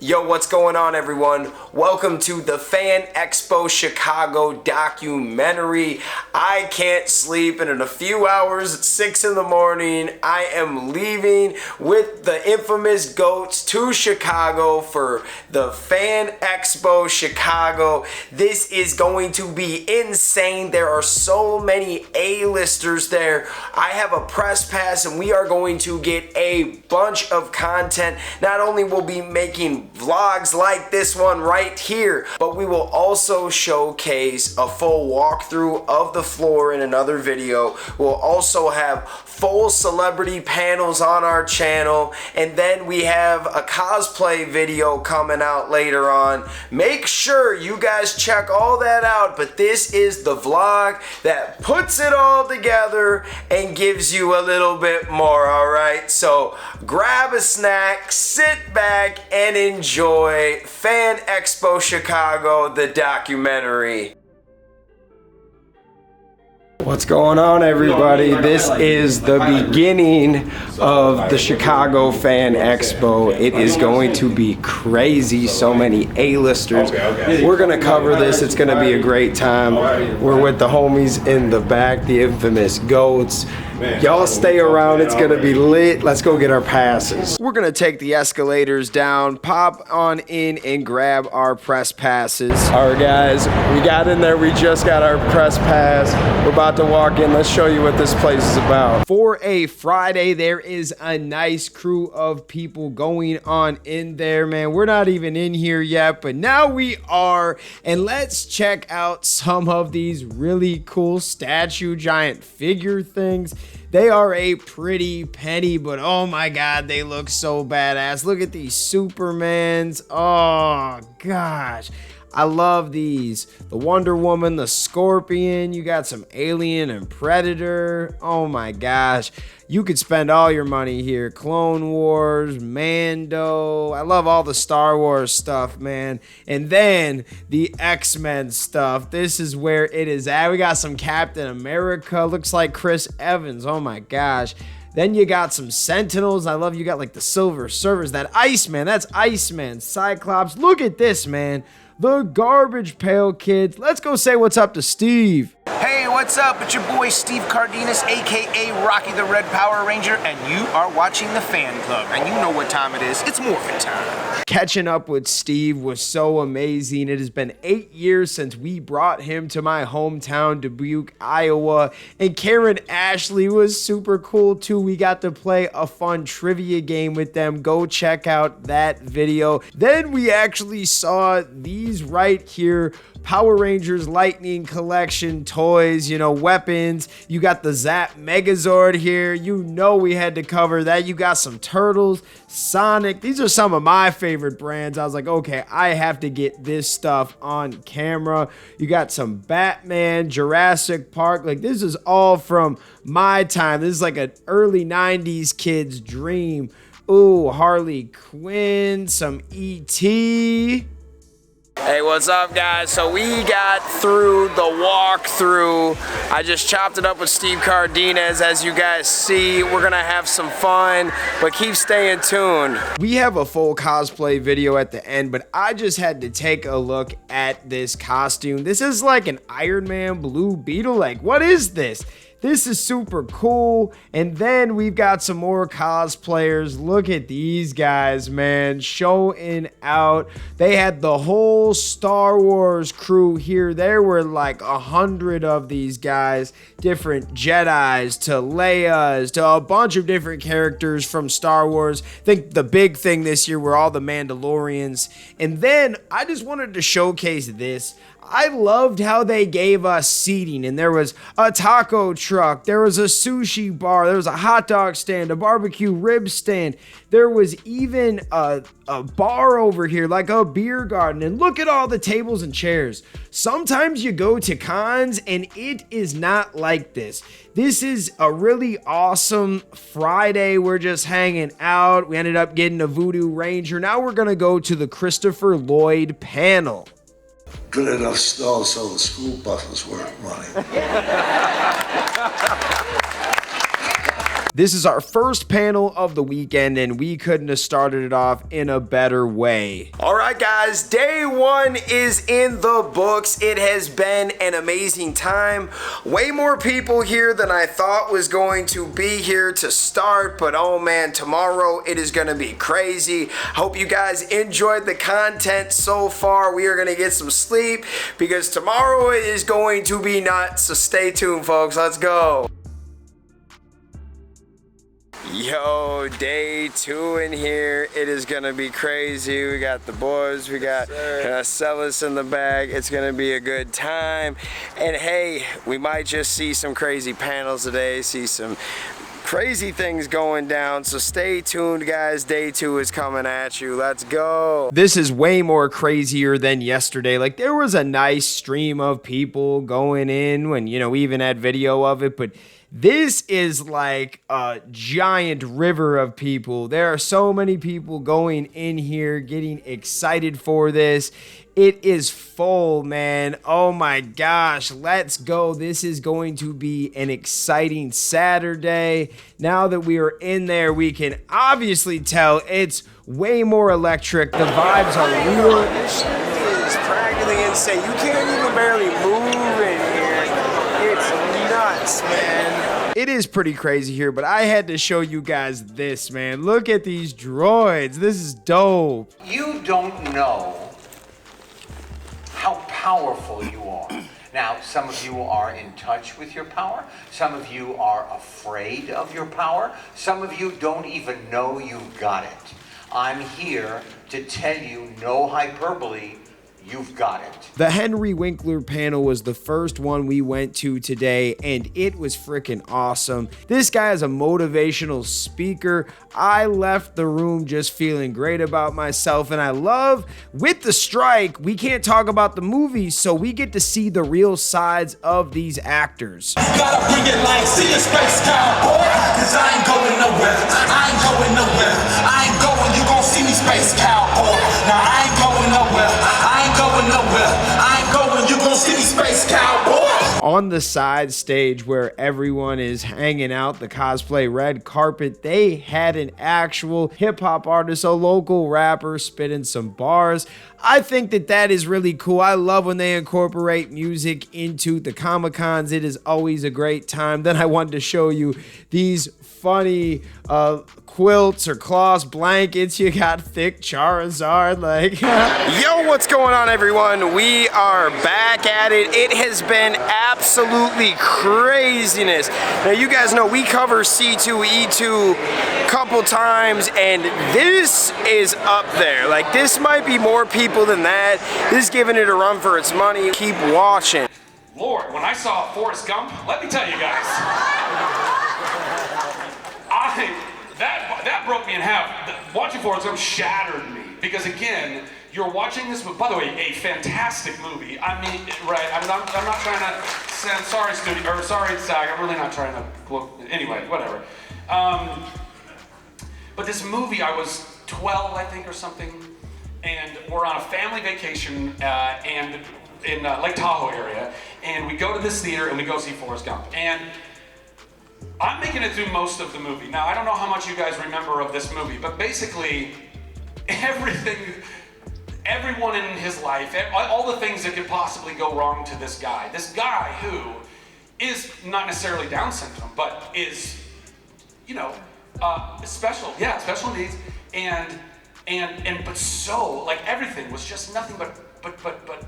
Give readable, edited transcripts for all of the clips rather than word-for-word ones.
Yo, what's going on, everyone? Welcome to the Fan Expo Chicago documentary. I can't sleep, and in a few hours at 6 in the morning, I am leaving with the infamous GOATs to Chicago for the Fan Expo Chicago. This is going to be insane. There are so many A-listers there. I have a press pass, and we are going to get a bunch of content. Not only will we be making vlogs like this one right here, but we will also showcase a full walkthrough of the floor in another video. We'll also have full celebrity panels on our channel, and then we have a cosplay video coming out later on. Make sure you guys check all that out, but this is the vlog that puts it all together and gives you a little bit more, alright? So grab a snack, sit back, and enjoy Fan Expo Chicago, the documentary. What's going on, everybody? This is the beginning of the Chicago Fan Expo. It is going to be crazy. So many A-listers. We're going to cover this. It's going to be a great time. We're with the homies in the back, the infamous GOATs. Y'all stay around. It's going to be lit. Let's go get our passes. We're going to take the escalators down, pop on in, and grab our press passes. All right, guys. We got in there. We just got our press pass. We're about to walk in. Let's show you what this place is about. For a Friday, there is a nice crew of people going on in there, man. We're not even in here yet, but now we are. And let's check out some of these really cool statue giant figure things. They are a pretty penny, but oh my god, they look so badass. Look at these Supermans. Oh gosh, I love these. The Wonder Woman, the Scorpion. You got some Alien and Predator. Oh my gosh, you could spend all your money here. Clone Wars, Mando. I love all the Star Wars stuff, man. And then the X-Men stuff. This is where it is at. We got some Captain America. Looks like Chris Evans. Oh my gosh. Then you got some Sentinels. I love you got like the Silver Surfers. That Iceman. That's Iceman. Cyclops. Look at this, man. The Garbage Pail Kids. Let's go say what's up to Steve. Hey, what's up? It's your boy Steve Cardenas, aka Rocky the Red Power Ranger, and you are watching the Fan Club. And you know what time it is. It's morphin' time. Catching up with Steve was so amazing. It has been 8 years since we brought him to my hometown, Dubuque, Iowa. And Karen Ashley was super cool too. We got to play a fun trivia game with them. Go check out that video. Then we actually saw these right here, Power Rangers Lightning Collection toys, you know, weapons. You got the Zap Megazord here. You know we had to cover that. You got some Turtles, Sonic. These are some of my favorite brands. I was like, okay, I have to get this stuff on camera. You got some Batman, Jurassic Park. Like, this is all from my time. This is like an early 90s kid's dream. Ooh, Harley Quinn, some E.T. Hey, what's up, guys? So we got through the walkthrough. I just chopped it up with Steve Cardenas. As you guys see, we're gonna have some fun, but keep staying tuned. We have a full cosplay video at the end, but I just had to take a look at this costume. This is like an Iron Man Blue Beetle. Like, what is this? This is super cool. And then we've got some more cosplayers. Look at these guys, man, showing out. They had the whole Star Wars crew here. There were like 100 of these guys, different Jedis to Leias to a bunch of different characters from Star Wars. I think the big thing this year were all the Mandalorians. And then I just wanted to showcase this. I loved how they gave us seating, and there was a taco truck, there was a sushi bar, there was a hot dog stand, a barbecue rib stand, there was even a bar over here, like a beer garden, and look at all the tables and chairs. Sometimes you go to cons, and it is not like this. This is a really awesome Friday. We're just hanging out. We ended up getting a Voodoo Ranger. Now we're gonna go to the Christopher Lloyd panel. Good enough stall so the school buses weren't running. This is our first panel of the weekend, and we couldn't have started it off in a better way. All right, guys, day one is in the books. It has been an amazing time. Way more people here than I thought was going to be here to start, but oh man, tomorrow it is going to be crazy. Hope you guys enjoyed the content so far. We are going to get some sleep because tomorrow it is going to be nuts, so stay tuned, folks. Let's go. Yo, day two in here. It is gonna be crazy. We got the boys, we got Celis in the bag. It's gonna be a good time. And hey, we might just see some crazy panels today, see some crazy things going down, so stay tuned, guys. Day two is coming at you. Let's go. This is way more crazier than yesterday. Like, there was a nice stream of people going in when, you know, we even had video of it, but this is like a giant river of people. There are so many people going in here, getting excited for this. It is full, man. Oh my gosh, let's go. This is going to be an exciting Saturday. Now that we are in there, we can obviously tell it's way more electric. The vibes are real. This shit is practically insane. You can't even barely move in here. It's nuts, man. It is pretty crazy here, but I had to show you guys this, man. Look at these droids. This is dope. You don't know how powerful you are. Now, some of you are in touch with your power. Some of you are afraid of your power. Some of you don't even know you've got it. I'm here to tell you, no hyperbole, you've got it. The Henry Winkler panel was the first one we went to today, and it was freaking awesome. This guy is a motivational speaker. I left the room just feeling great about myself, and I love, with the strike, we can't talk about the movies, so we get to see the real sides of these actors. You gotta bring it like, see your space cowboy, cause I ain't going nowhere, I ain't going nowhere, I ain't going, you gon' see me space cowboy. Now I ain't going nowhere, I ain't going nowhere, I ain't going, you gon' see me space cowboy. On the side stage where everyone is hanging out, the cosplay red carpet, they had an actual hip-hop artist, a local rapper, spitting some bars. I think that is really cool. I love when they incorporate music into the Comic-Cons. It is always a great time. Then I wanted to show you these funny quilts or cloth blankets. You got thick Charizard, like. Yo, what's going on, everyone? We are back at it. It has been absolutely craziness. Now, you guys know we cover C2E2 a couple times, and this is up there. Like, this might be more people than that. This is giving it a run for its money. Keep watching. Lord, when I saw Forrest Gump, let me tell you guys, that broke me in half. Watching Forrest Gump shattered me because, again, you're watching this movie. By the way, a fantastic movie. I mean, right? I'm not trying to. Sorry, studio, or sorry, SAG. I'm really not trying to look. Anyway, whatever. But this movie, I was 12, I think, or something, and we're on a family vacation and in Lake Tahoe area, and we go to this theater and we go see Forrest Gump. And I'm making it through most of the movie. Now, I don't know how much you guys remember of this movie, but basically, everyone in his life, all the things that could possibly go wrong to this guy who is not necessarily Down syndrome, but is, you know, special needs, but so, like, everything was just nothing but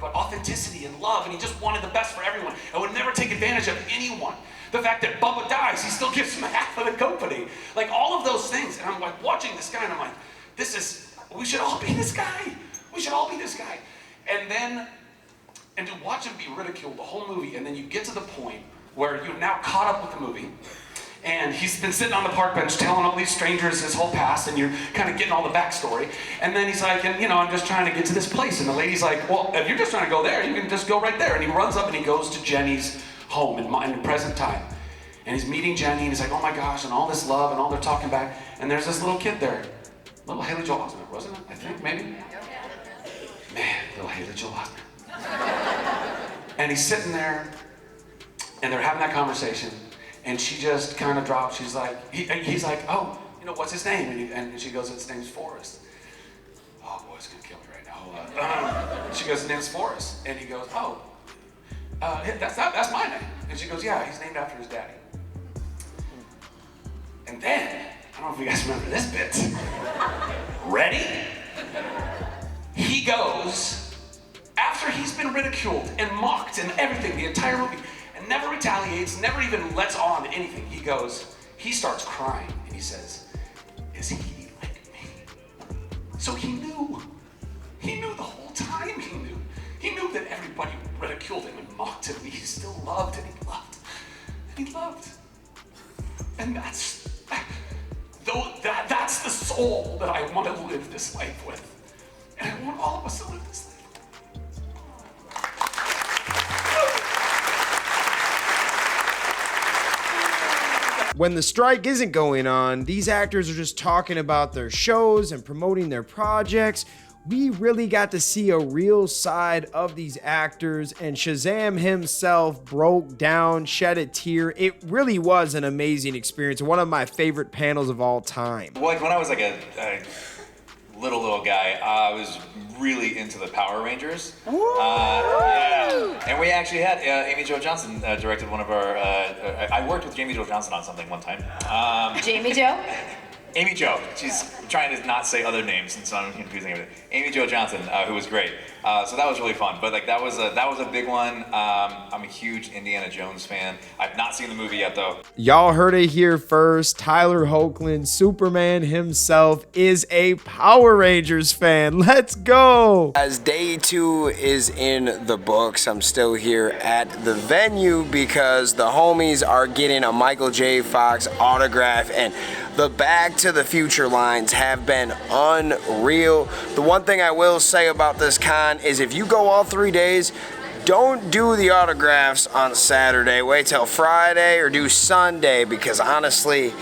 authenticity and love, and he just wanted the best for everyone and would never take advantage of anyone. The fact that Bubba dies, he still gives him half of the company. Like, all of those things. And I'm like watching this guy and I'm like, we should all be this guy. We should all be this guy. And to watch him be ridiculed the whole movie, and then you get to the point where you're now caught up with the movie, and he's been sitting on the park bench telling all these strangers his whole past, and you're kind of getting all the backstory. And then he's like, I'm just trying to get to this place. And the lady's like, well, if you're just trying to go there, you can just go right there. And he runs up and he goes to Jenny's home in the present time. And he's meeting Jenny, and he's like, oh my gosh, and all this love, and all they're talking back. And there's this little kid there. Little Haley Joel Osment, wasn't it? I think, maybe? Man, little Haley Joel Osment. And he's sitting there, and they're having that conversation. And she just kind of dropped. She's like, he's like, oh, you know, what's his name? And she goes, his name's Forrest. Oh boy, it's gonna kill me right now. Hold on. She goes, his name's Forrest. And he goes, oh, that's my name. And she goes, yeah, he's named after his daddy. And then, I don't know if you guys remember this bit. Ready? He goes, after he's been ridiculed and mocked and everything, the entire movie, and never retaliates, never even lets on anything, he starts crying and he says, is he like me? So he knew the whole time he knew that everybody ridiculed him and mocked him, he still loved and he loved. And that's the soul that I want to live this life with. And I want all of us to live this life. When the strike isn't going on, these actors are just talking about their shows and promoting their projects. We really got to see a real side of these actors, and Shazam himself broke down, shed a tear. It really was an amazing experience. One of my favorite panels of all time. Like when I was like a little guy, I was really into the Power Rangers. Yeah. And we actually had Amy Jo Johnson directed one of our. I worked with Jamie Jo Johnson on something one time. Jamie Jo? Amy Jo. She's trying to not say other names, and so I'm confusing everything. Amy Jo Johnson, who was great. So that was really fun. But like that was a big one. I'm a huge Indiana Jones fan. I've not seen the movie yet though. Y'all heard it here first. Tyler Hoechlin, Superman himself, is a Power Rangers fan. Let's go. As day 2 is in the books, I'm still here at the venue because the homies are getting a Michael J. Fox autograph, and the Back to the Future lines have been unreal. The one thing I will say about this con is if you go all 3 days, don't do the autographs on Saturday. Wait till Friday or do Sunday, because honestly,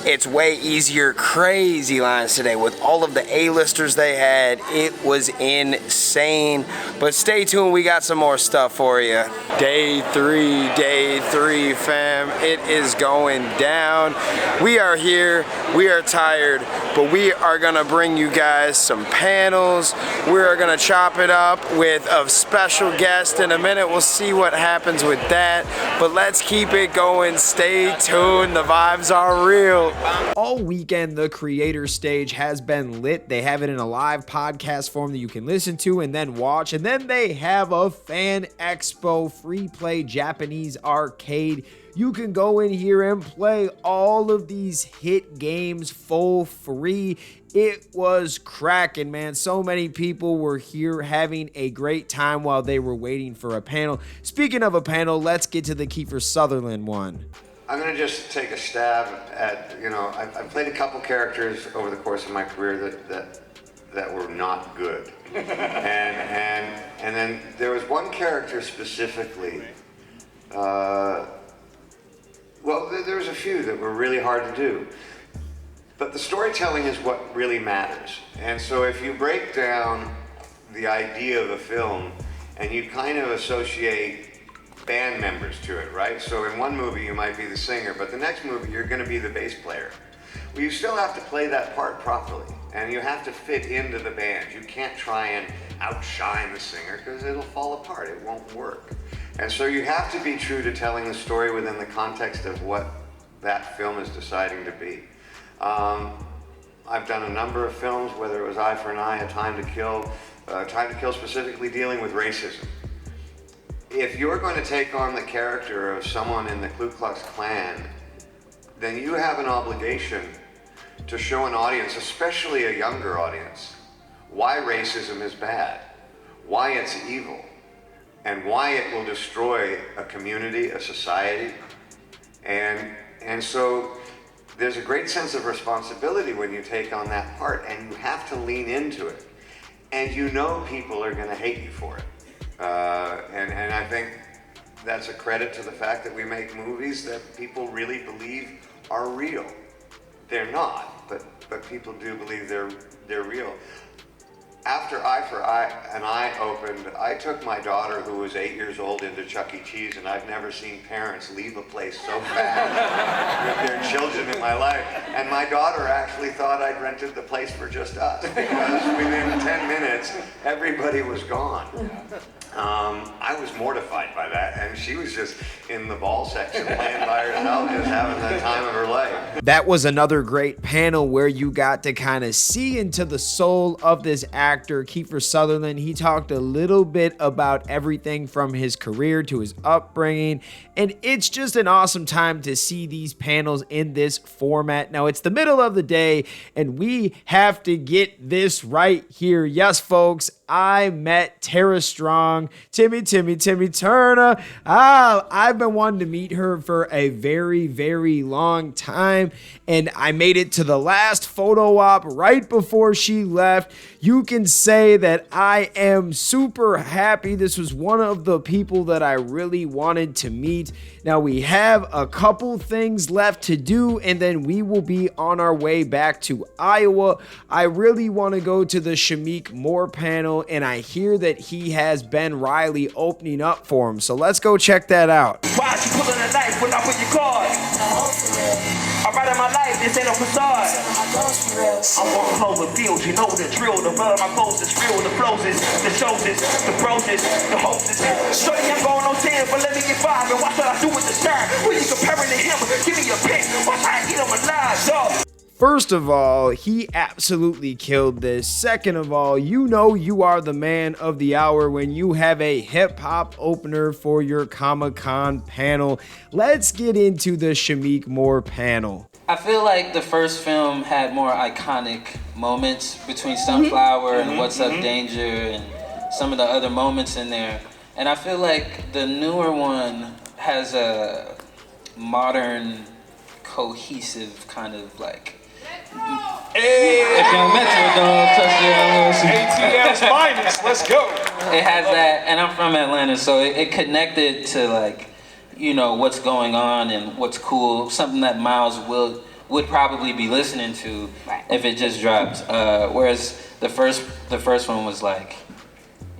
it's way easier. Crazy lines today with all of the A-listers they had. It was insane. But stay tuned, we got some more stuff for you. Day three, fam. It is going down. We are here, we are tired, but we are gonna bring you guys some panels. We are gonna chop it up with a special guest in a minute. We'll see what happens with that. But let's keep it going. Stay tuned, the vibes are real. All weekend, the creator stage has been lit. They have it in a live podcast form that you can listen to and then watch. And then they have a fan expo, free play Japanese arcade. You can go in here and play all of these hit games for free. It was cracking, man. So many people were here having a great time while they were waiting for a panel. Speaking of a panel, let's get to the Kiefer Sutherland one. I'm going to just take a stab at, I've played a couple characters over the course of my career that were not good. and then there was one character specifically, there was a few that were really hard to do. But the storytelling is what really matters. And so if you break down the idea of a film and you kind of associate band members to it, right? So in one movie you might be the singer, but the next movie you're going to be the bass player. Well, you still have to play that part properly, and you have to fit into the band. You can't try and outshine the singer because it'll fall apart. It won't work. And so you have to be true to telling the story within the context of what that film is deciding to be. I've done a number of films, whether it was Eye for an Eye, A Time to Kill specifically dealing with racism. If you're going to take on the character of someone in the Ku Klux Klan, then you have an obligation to show an audience, especially a younger audience, why racism is bad, why it's evil, and why it will destroy a community, a society. And so there's a great sense of responsibility when you take on that part, and you have to lean into it. And you know people are going to hate you for it. And I think that's a credit to the fact that we make movies that people really believe are real. They're not, but people do believe they're real. after Eye for Eye and I opened, I took my daughter, who was 8 years old, into Chuck E. Cheese, and I've never seen parents leave a place so fast with their children in my life. And my daughter actually thought I'd rented the place for just us, because within 10 minutes, everybody was gone. I was mortified by that, and she was just in the ball section playing by herself, just having the time of her life. That was another great panel where you got to kind of see into the soul of this actor, Kiefer Sutherland. He talked a little bit about everything from his career to his upbringing, and it's just an awesome time to see these panels in this format. Now, it's the middle of the day, and we have to get this right here. Yes, folks, I met Tara Strong, Timmy Turner. I've been wanting to meet her for a very, very long time, and I made it to the last photo op right before she left. You can say that I am super happy. This was one of the people that I really wanted to meet. Now, we have a couple things left to do, and then we will be on our way back to Iowa. I really want to go to the Shameik Moore panel, and I hear that he has Ben Riley opening up for him. So let's go check that out. Why you pulling a knife when I put your card? I'm right in my life, this ain't a facade. I'm on Cloverfield, you know the drill. The blood of my clothes is real, the flows is, the shows is, the pros is, the hopes is. Shorty, I'm going on 10, but let me get 5. And watch what I do with the star. When you comparing to him, give me a pick. Watch how I eat him alive, dog. First of all, he absolutely killed this. Second of all, you know you are the man of the hour when you have a hip-hop opener for your Comic-Con panel. Let's get into the Shameik Moore panel. I feel like the first film had more iconic moments between Sunflower and What's Up Danger and some of the other moments in there. And I feel like the newer one has a modern, cohesive kind of like... Hey, if y'all Metro Dog, touch your ATM's finest, let's go. It has that, and I'm from Atlanta, so it connected to like, you know, what's going on and what's cool, something that Miles would probably be listening to if it just dropped. Whereas the first one was like,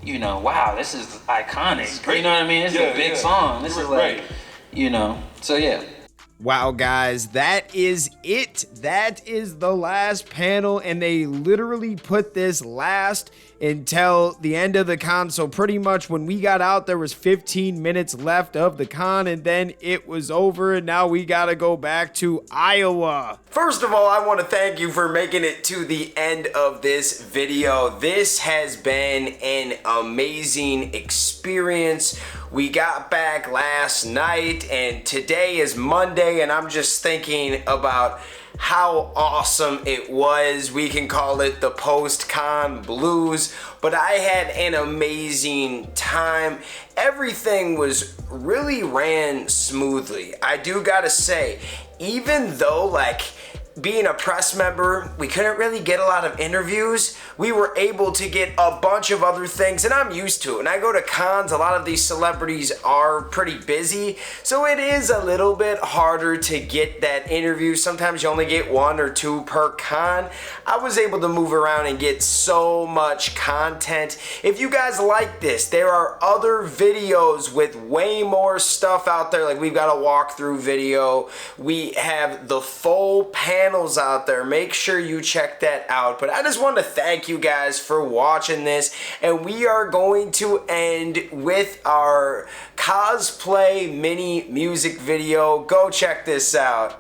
you know, wow, this is iconic. You know what I mean? It's a big song. This is like, you know, so yeah. Wow, guys, that is it. That is the last panel, and they literally put this last until the end of the con. So pretty much when we got out, there was 15 minutes left of the con, and then it was over, and now we gotta go back to Iowa. First of all, I want to thank you for making it to the end of this video. This has been an amazing experience. We got back last night, and today is Monday, and I'm just thinking about how awesome it was. We can call it the post-con blues, but I had an amazing time. Everything was really ran smoothly. I do gotta say, even though like being a press member, we couldn't really get a lot of interviews. We were able to get a bunch of other things, and I'm used to it. When I go to cons, a lot of these celebrities are pretty busy, so it is a little bit harder to get that interview. Sometimes you only get 1 or 2 per con. I was able to move around and get so much content. If you guys like this, there are other videos with way more stuff out there. Like we've got a walkthrough video. We have the full panels out there. Make sure you check that out. But I just want to thank you guys for watching this, and we are going to end with our cosplay mini music video. Go check this out.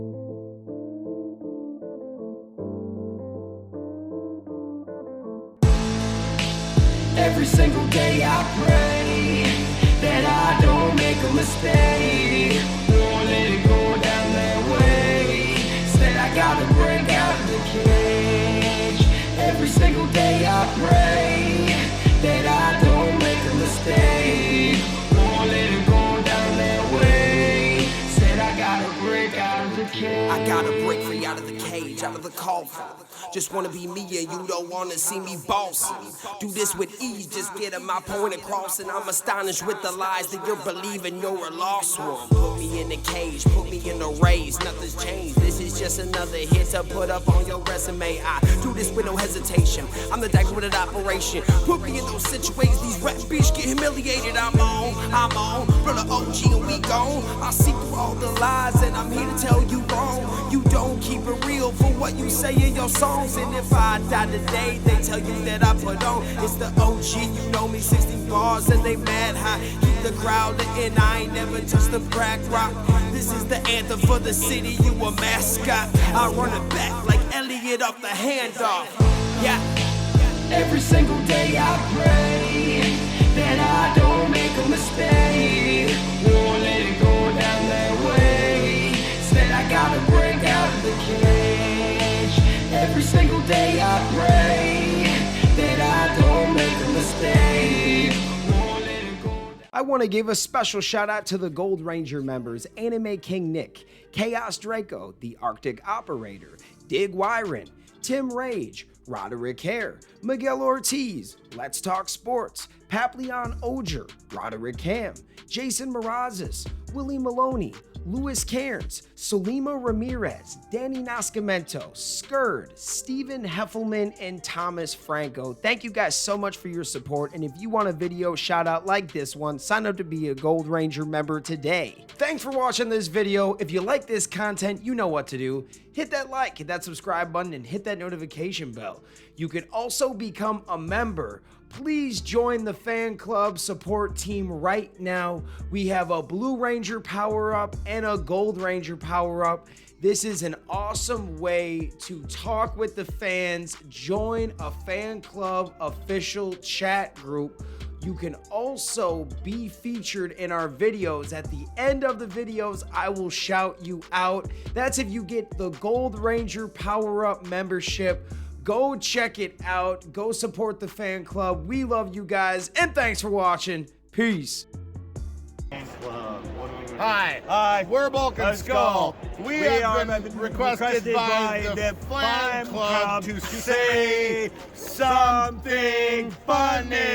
Every single day I pray that I don't make a mistake. Won't let it go down that way. Said I gotta break out of the cage. Every single day I pray that I don't make a mistake. Won't let it go down that way. Said I gotta break out of the cage. I gotta break free out of the cage, out of the coffin. Just wanna be me and you don't wanna see me bossing. Do this with ease, just getting my point across. And I'm astonished with the lies that you're believing you're a lost one. Put me in a cage, put me in a race, nothing's changed. This is just another hit to put up on your resume. I do this with no hesitation. I'm the dagger with an operation. Put me in those situations, these rap bitches get humiliated. I'm on, brother OG and we gone. I see through all the lies and I'm here to tell you wrong. You don't keep it real for what you say in your songs. And if I die today, they tell you that I put on. It's the OG, you know me, 16 bars and they mad high. Keep the crowd and I ain't never touched the crack rock. This is the anthem for the city, you a mascot. I run it back like Elliot off the handoff. Yeah. Every single day I pray that I don't make a mistake. Won't let it go down that way. Instead I gotta break out of the cage. Every single day I pray that I don't make a mistake. I want to give a special shout out to the Gold Ranger members, Anime King Nick, Chaos Draco, the Arctic Operator, Dig Wyron, Tim Rage, Roderick Hare, Miguel Ortiz, Let's Talk Sports, Papleon Oger, Roderick Ham, Jason Marazes, Willie Maloney, Louis Cairns, Solima Ramirez, Danny Nascimento, Skird, Stephen Heffelman, and Thomas Franco. Thank you guys so much for your support, and if you want a video shout out like this one, sign up to be a Gold Ranger member today. Thanks for watching this video. If you like this content, you know what to do. Hit that like, hit that subscribe button, and hit that notification bell. You can also become a member. Please join the fan club support team right now. We have a Blue Ranger power-up and a Gold Ranger power-up. This is an awesome way to talk with the fans, join a fan club official chat group. You can also be featured in our videos. At the end of the videos, I will shout you out. That's if you get the Gold Ranger power-up membership. Go check it out. Go support the fan club. We love you guys, and thanks for watching. Peace. Hi, we're Bulk and Skull. We have been requested by the fan club to say something funny.